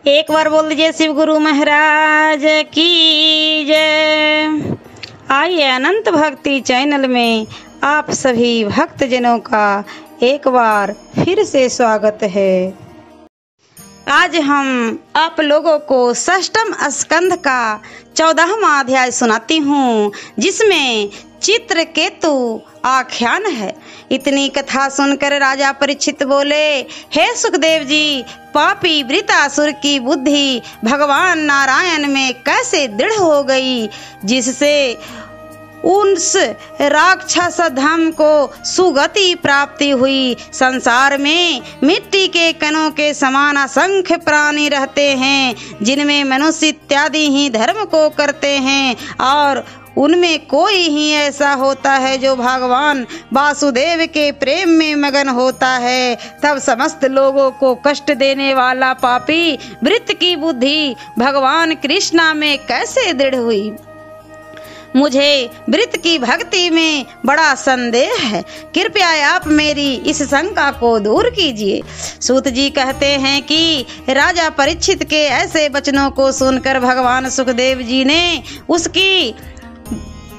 एक बार बोल दीजिए शिव गुरु महाराज की जय। आइए अनंत भक्ति चैनल में आप सभी भक्तजनों का एक बार फिर से स्वागत है। आज हम आप लोगों को षष्ठम स्कंध का 14वां अध्याय सुनाती हूँ, जिसमें चित्रकेतु आख्यान है। इतनी कथा सुनकर राजा परीक्षित बोले, हे सुखदेव जी, पापी वृत्रासुर की बुद्धि भगवान नारायण में कैसे दृढ़ हो गई, जिससे उस राक्षस धम को सुगति प्राप्ति हुई। संसार में मिट्टी के कणों के समान असंख्य प्राणी रहते हैं, जिनमें मनुष्य इत्यादि ही धर्म को करते हैं, और उनमें कोई ही ऐसा होता है जो भगवान वासुदेव के प्रेम में मगन होता है। तब समस्त लोगों को कष्ट देने वाला पापी वृत्त की बुद्धि भगवान कृष्णा में कैसे दृढ़ हुई। मुझे वृत्त की भक्ति में बड़ा संदेह है, कृपया आप मेरी इस शंका को दूर कीजिए। सूत जी कहते हैं कि राजा परीक्षित के ऐसे वचनों को सुनकर भगवान सुखदेव जी ने उसकी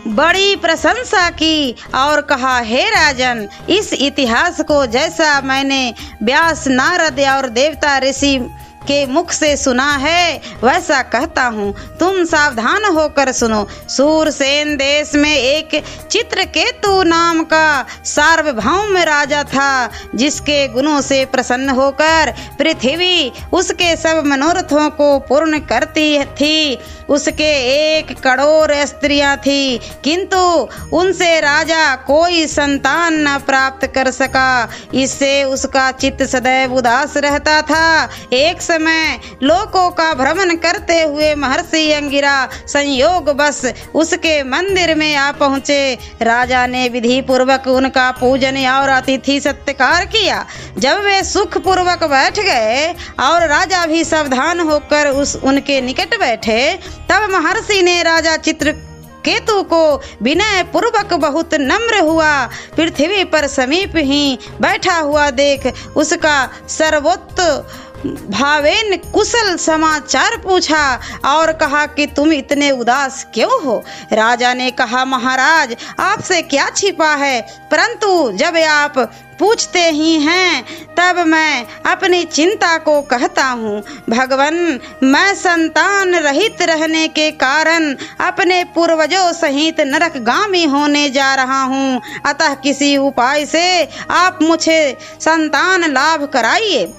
बड़ी प्रशंसा की और कहा, हे राजन, इस इतिहास को जैसा मैंने व्यास, नारद और देवता ऋषि के मुख से सुना है वैसा कहता हूँ, तुम सावधान होकर सुनो। सूरसेन देश में एक चित्रकेतु नाम का सार्वभौम राजा था, जिसके गुणों से प्रसन्न होकर पृथ्वी उसके सब मनोरथों को पूर्ण करती थी। उसके 1 करोड़ स्त्रियां थी, किंतु उनसे राजा कोई संतान न प्राप्त कर सका। इससे उसका चित्त सदैव उदास रहता था। एक समय लोकों का भ्रमण करते हुए महर्षि अंगिरा संयोग बस उसके मंदिर में आ पहुँचे। राजा ने विधि पूर्वक उनका पूजन और अतिथि सत्कार किया। जब वे सुख पूर्वक बैठ गए और राजा भी सावधान होकर उनके निकट बैठे, तब महर्षि ने राजा चित्रकेतु को विनय पूर्वक बहुत नम्र हुआ पृथ्वी पर समीप ही बैठा हुआ देख उसका सर्वोत्तम भावेन कुशल समाचार पूछा और कहा कि तुम इतने उदास क्यों हो। राजा ने कहा, महाराज, आपसे क्या छिपा है, परंतु जब आप पूछते ही हैं तब मैं अपनी चिंता को कहता हूँ। भगवन, मैं संतान रहित रहने के कारण अपने पूर्वजों सहित नरकगामी होने जा रहा हूँ, अतः किसी उपाय से आप मुझे संतान लाभ कराइए,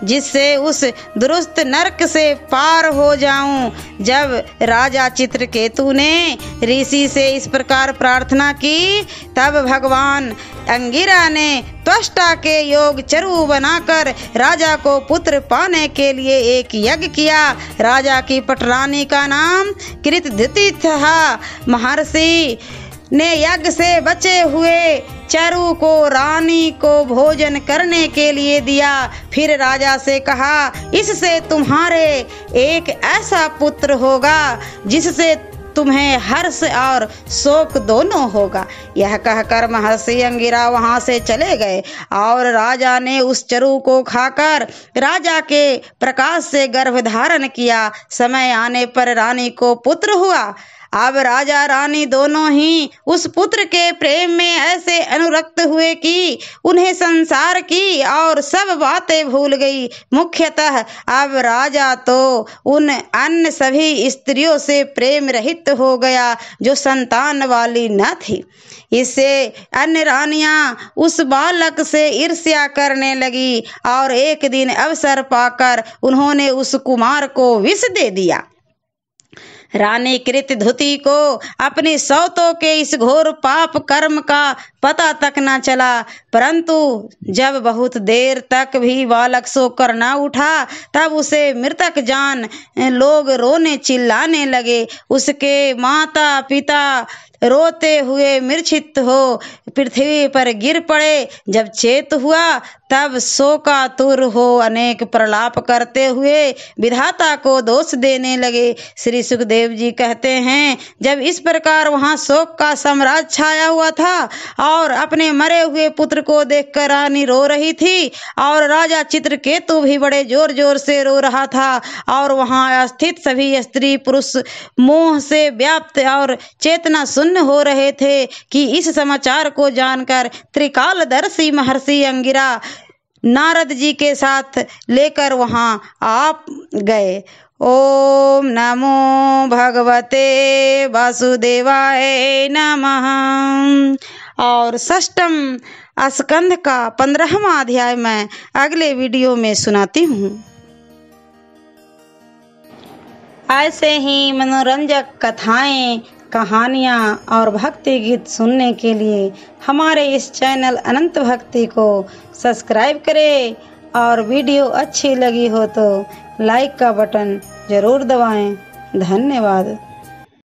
जिससे उस दुरुस्त नरक से पार हो जाऊं। जब राजा चित्रकेतु ने ऋषि से इस प्रकार प्रार्थना की, तब भगवान अंगिरा ने त्वष्टा के योग चरु बनाकर राजा को पुत्र पाने के लिए एक यज्ञ किया। राजा की पटरानी का नाम कृतधृति था। महर्षि ने यज्ञ से बचे हुए चरु को रानी को भोजन करने के लिए दिया। फिर राजा से कहा, इससे तुम्हारे एक ऐसा पुत्र होगा जिससे तुम्हें हर्ष और शोक दोनों होगा। यह कहकर महर्षि अंगिरा वहां से चले गए और राजा ने उस चरु को खाकर राजा के प्रकाश से गर्भ धारण किया। समय आने पर रानी को पुत्र हुआ। अब राजा रानी दोनों ही उस पुत्र के प्रेम में ऐसे अनुरक्त हुए कि उन्हें संसार की और सब बातें भूल गई। मुख्यतः अब राजा तो उन अन्य सभी स्त्रियों से प्रेम रहित हो गया जो संतान वाली न थी। इससे अन्य रानियां उस बालक से ईर्ष्या करने लगी और एक दिन अवसर पाकर उन्होंने उस कुमार को विष दे दिया। रानी कृतधृति को अपनी सौतों के इस घोर पाप कर्म का पता तक न चला, परंतु जब बहुत देर तक भी बालक सोकर न उठा, तब उसे मृतक जान लोग रोने चिल्लाने लगे। उसके माता पिता रोते हुए मूर्छित हो पृथ्वी पर गिर पड़े। जब चेत हुआ तब शोकातुर हो अनेक प्रलाप करते हुए विधाता को दोष देने लगे। श्री सुखदेव जी कहते हैं, जब इस प्रकार वहां शोक का साम्राज्य छाया हुआ था और अपने मरे हुए पुत्र को देखकर रानी रो रही थी और राजा चित्रकेतु भी बड़े जोर जोर से रो रहा था और वहां स्थित सभी स्त्री पुरुष मोह से व्याप्त और चेतना शून्य हो रहे थे कि इस समाचार को जानकर त्रिकालदर्शी महर्षि अंगिरा नारद जी के साथ लेकर वहां आ गए। ओम नमो भगवते वासुदेवाय नमः। और षष्ठम स्कंध का 15वां अध्याय मैं अगले वीडियो में सुनाती हूँ। ऐसे ही मनोरंजक कथाएं, कहानियाँ और भक्ति गीत सुनने के लिए हमारे इस चैनल अनंत भक्ति को सब्सक्राइब करें और वीडियो अच्छी लगी हो तो लाइक का बटन जरूर दबाएं। धन्यवाद।